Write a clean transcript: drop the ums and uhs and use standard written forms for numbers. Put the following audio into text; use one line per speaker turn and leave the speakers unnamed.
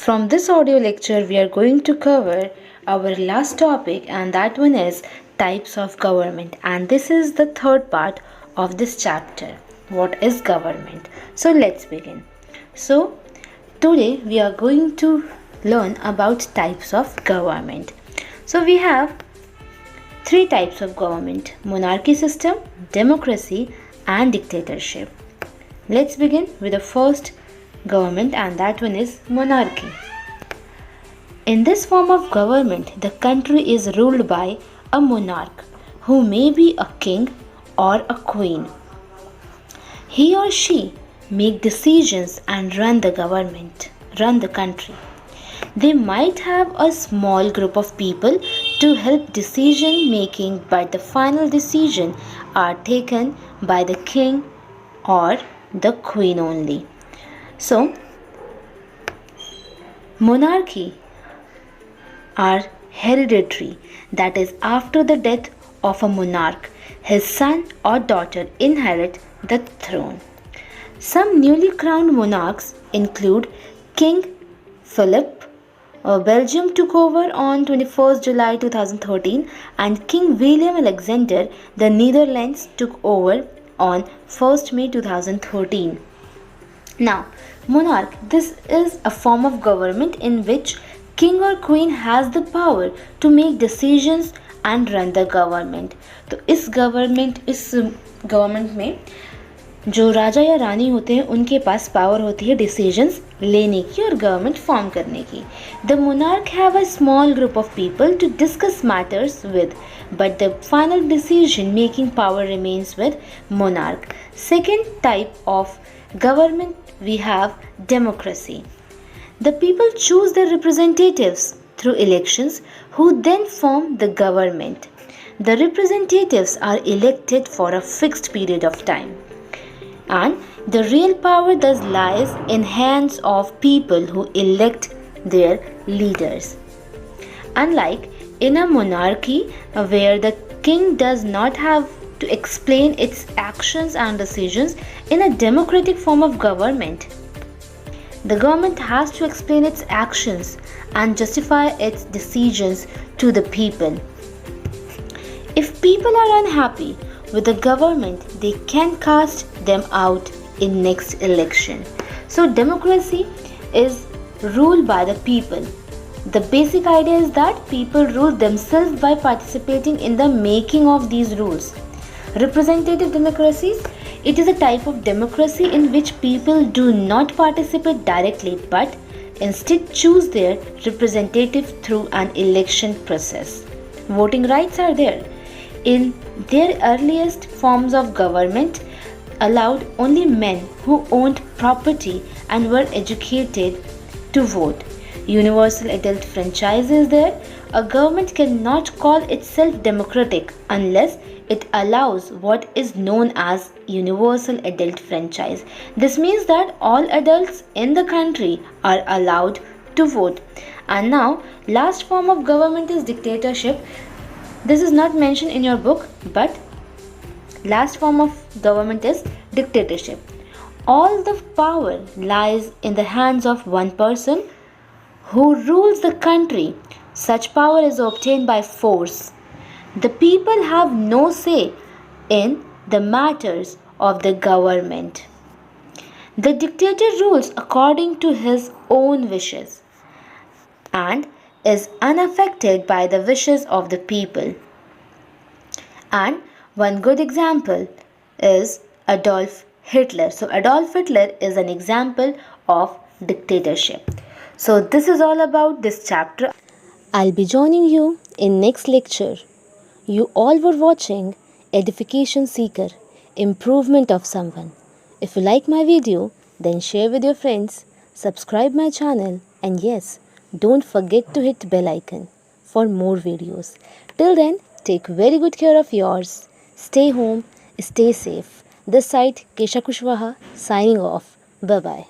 From this audio lecture, we are going to cover our last topic, and that one is types of government. And this is the third part of this chapter. What is government? So let's begin. So today we are going to learn about types of government. So we have three types of government: monarchy system, democracy, and dictatorship. Let's begin with the first government, and that one is monarchy. In this form of government, the country is ruled by a monarch who may be a king or a queen. He or she make decisions and run the country. They might have a small group of people to help decision making, but the final decision are taken by the king or the queen only. So, monarchy are hereditary, that is, after the death of a monarch, his son or daughter inherit the throne. Some newly crowned monarchs include King Philip. Belgium took over on 21st July 2013, and King William Alexander, the Netherlands, took over on 1st May 2013. Now, monarch, this is a form of government in which king or queen has the power to make decisions and run the government. तो इस government में जो राजा या रानी होते हैं उनके पास power होती है डिसीजंस लेने की और गवर्नमेंट फॉर्म करने की. The monarch have a small group of people to discuss matters with, but the final decision making power remains with monarch. Second type of government we have democracy. The people choose their representatives through elections who then form the government. The representatives are elected for a fixed period of time, and the real power thus lies in hands of people who elect their leaders. Unlike in a monarchy where the king does not have to explain its actions and decisions, in a democratic form of government, the government has to explain its actions and justify its decisions to the people. If people are unhappy with the government, they can cast them out in next election. So democracy is ruled by the people. The basic idea is that people rule themselves by participating in the making of these rules. Representative democracies, it is a type of democracy in which people do not participate directly but instead choose their representative through an election process. Voting rights are there. In their earliest forms of government, allowed only men who owned property and were educated to vote. Universal adult franchise is there. A government cannot call itself democratic unless it allows what is known as universal adult franchise. This means that all adults in the country are allowed to vote. And now, last form of government is dictatorship. This is not mentioned in your book, but last form of government is dictatorship. All the power lies in the hands of one person who rules the country. Such power is obtained by force. The people have no say in the matters of the government. The dictator rules according to his own wishes and is unaffected by the wishes of the people. And one good example is Adolf Hitler. So Adolf Hitler is an example of dictatorship. So this is all about this chapter. I'll be joining you in next lecture. You all were watching Edification Seeker, improvement of someone. If you like my video, then share with your friends, subscribe my channel, and yes, don't forget to hit bell icon for more videos. Till then, take very good care of yours. Stay home, stay safe. This side Kesha Kushwaha signing off. Bye bye.